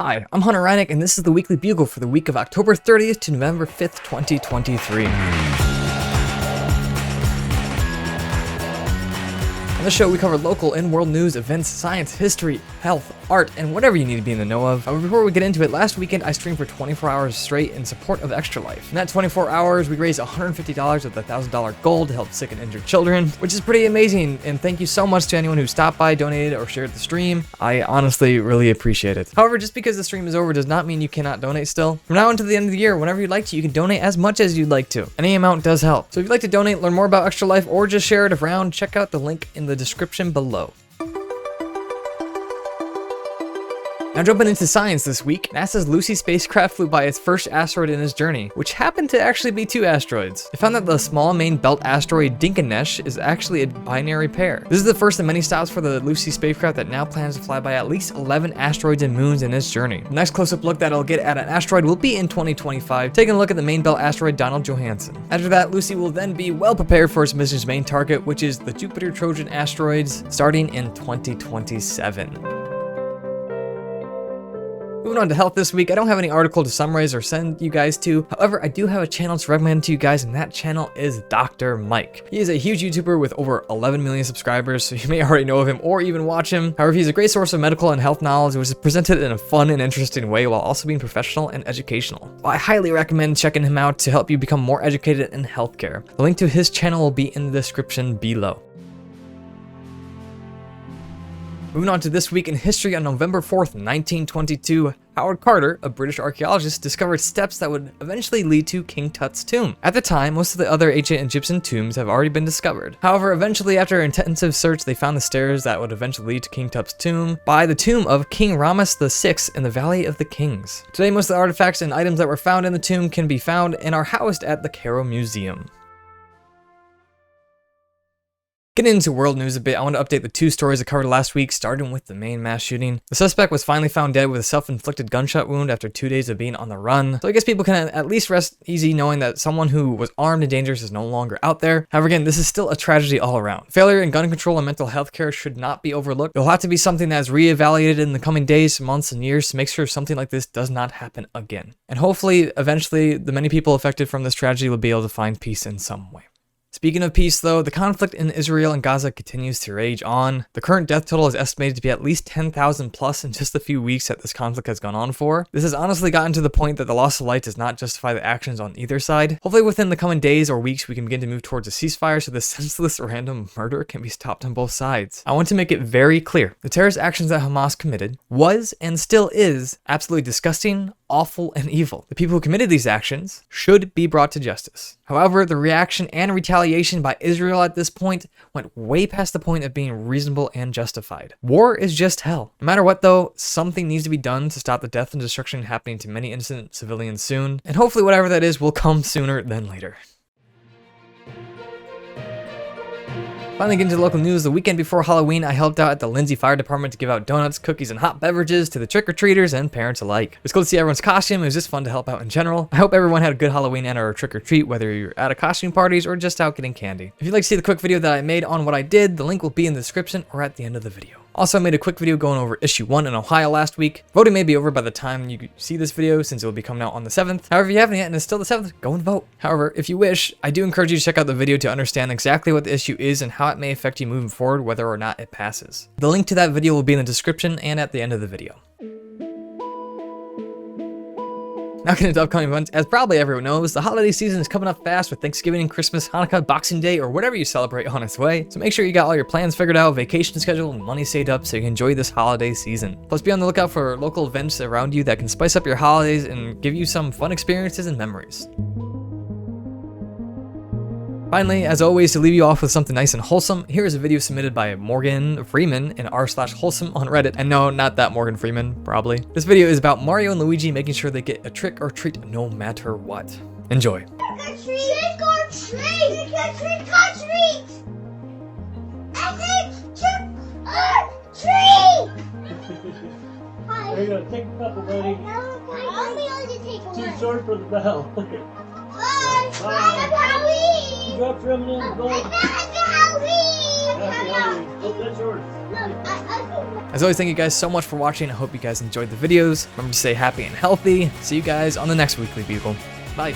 Hi, I'm Hunter Reineck, and this is the Weekly Bugle for the week of October 30th to November 5th, 2023. On the show, we cover local and world news, events, science, history, health, art, and whatever you need to be in the know of. However, before we get into it, last weekend I streamed for 24 hours straight in support of Extra Life. In that 24 hours, we raised $150 of the $1,000 goal to help sick and injured children, which is pretty amazing, and thank you so much to anyone who stopped by, donated, or shared the stream. I honestly really appreciate it. However, just because the stream is over does not mean you cannot donate still. From now until the end of the year, whenever you'd like to, you can donate as much as you'd like to. Any amount does help. So if you'd like to donate, learn more about Extra Life, or just share it around, check out the link in the description below. Now jumping into science this week, NASA's LUCY spacecraft flew by its first asteroid in its journey, which happened to actually be two asteroids. It found that the small Maine belt asteroid DINKINESH is actually a binary pair. This is the first of many stops for the LUCY spacecraft that now plans to fly by at least 11 asteroids and moons in its journey. The next close-up look that it'll get at an asteroid will be in 2025, taking a look at the Maine belt asteroid Donald Johanson. After that, LUCY will then be well prepared for its mission's main target, which is the Jupiter Trojan asteroids, starting in 2027. Moving on to health this week, I don't have any article to summarize or send you guys to. However, I do have a channel to recommend to you guys, and that channel is Dr. Mike. He is a huge YouTuber with over 11 million subscribers, so you may already know of him or even watch him. However, he's a great source of medical and health knowledge, which is presented in a fun and interesting way while also being professional and educational. I highly recommend checking him out to help you become more educated in healthcare. The link to his channel will be in the description below. Moving on to this week in history, on November 4th, 1922, Howard Carter, a British archaeologist, discovered steps that would eventually lead to King Tut's tomb. At the time, most of the other ancient Egyptian tombs have already been discovered. However, eventually, after intensive search, they found the stairs that would eventually lead to King Tut's tomb by the tomb of King Ramses VI in the Valley of the Kings. Today, most of the artifacts and items that were found in the tomb can be found and are housed at the Cairo Museum. Getting into world news a bit, I want to update the two stories I covered last week, starting with the Maine mass shooting. The suspect was finally found dead with a self-inflicted gunshot wound after 2 days of being on the run. So I guess people can at least rest easy knowing that someone who was armed and dangerous is no longer out there. However, again, this is still a tragedy all around. Failure in gun control and mental health care should not be overlooked. It'll have to be something that is reevaluated in the coming days, months, and years to make sure something like this does not happen again. And hopefully, eventually, the many people affected from this tragedy will be able to find peace in some way. Speaking of peace though, the conflict in Israel and Gaza continues to rage on. The current death total is estimated to be at least 10,000 plus in just the few weeks that this conflict has gone on for. This has honestly gotten to the point that the loss of life does not justify the actions on either side. Hopefully within the coming days or weeks we can begin to move towards a ceasefire so this senseless random murder can be stopped on both sides. I want to make it very clear, the terrorist actions that Hamas committed was and still is absolutely disgusting, awful, and evil. The people who committed these actions should be brought to justice. However, the reaction and retaliation by Israel at this point went way past the point of being reasonable and justified. War is just hell. No matter what though, something needs to be done to stop the death and destruction happening to many innocent civilians soon, and hopefully whatever that is will come sooner than later. Finally getting to the local news, the weekend before Halloween, I helped out at the LINDSEY Fire Department to give out donuts, cookies, and hot beverages to the trick-or-treaters and parents alike. It was cool to see everyone's costume. It was just fun to help out in general. I hope everyone had a good Halloween and or trick-or-treat, whether you're at a costume parties or just out getting candy. If you'd like to see the quick video that I made on what I did, the link will be in the description or at the end of the video. Also, I made a quick video going over issue 1 in Ohio last week. Voting may be over by the time you see this video since it will be coming out on the 7th. However, if you haven't yet and it's still the 7th, go and vote. However, if you wish, I do encourage you to check out the video to understand exactly what the issue is and how it may affect you moving forward, whether or not it passes. The link to that video will be in the description and at the end of the video. Now getting into upcoming events, as probably everyone knows, the holiday season is coming up fast with Thanksgiving, Christmas, Hanukkah, Boxing Day, or whatever you celebrate on its way. So make sure you got all your plans figured out, vacation schedule, and money saved up so you can enjoy this holiday season. Plus be on the lookout for local events around you that can spice up your holidays and give you some fun experiences and memories. Finally, as always, to leave you off with something nice and wholesome, here is a video submitted by Morgan Freeman in r/wholesome on Reddit. And no, not that Morgan Freeman, probably. This video is about Mario and Luigi making sure they get a trick or treat no matter what. Enjoy. Trick or treat! Trick or treat! I said trick or treat! There you go, take a couple, buddy. I'll be able to take one. Too short for the bell. Bye! Happy Halloween! You dropped your M&M's, buddy. Happy Halloween! Happy Oh, that's yours. No, I As always, thank you guys so much for watching. I hope you guys enjoyed the videos. Remember to stay happy and healthy. See you guys on the next Weekly Bugle. Bye.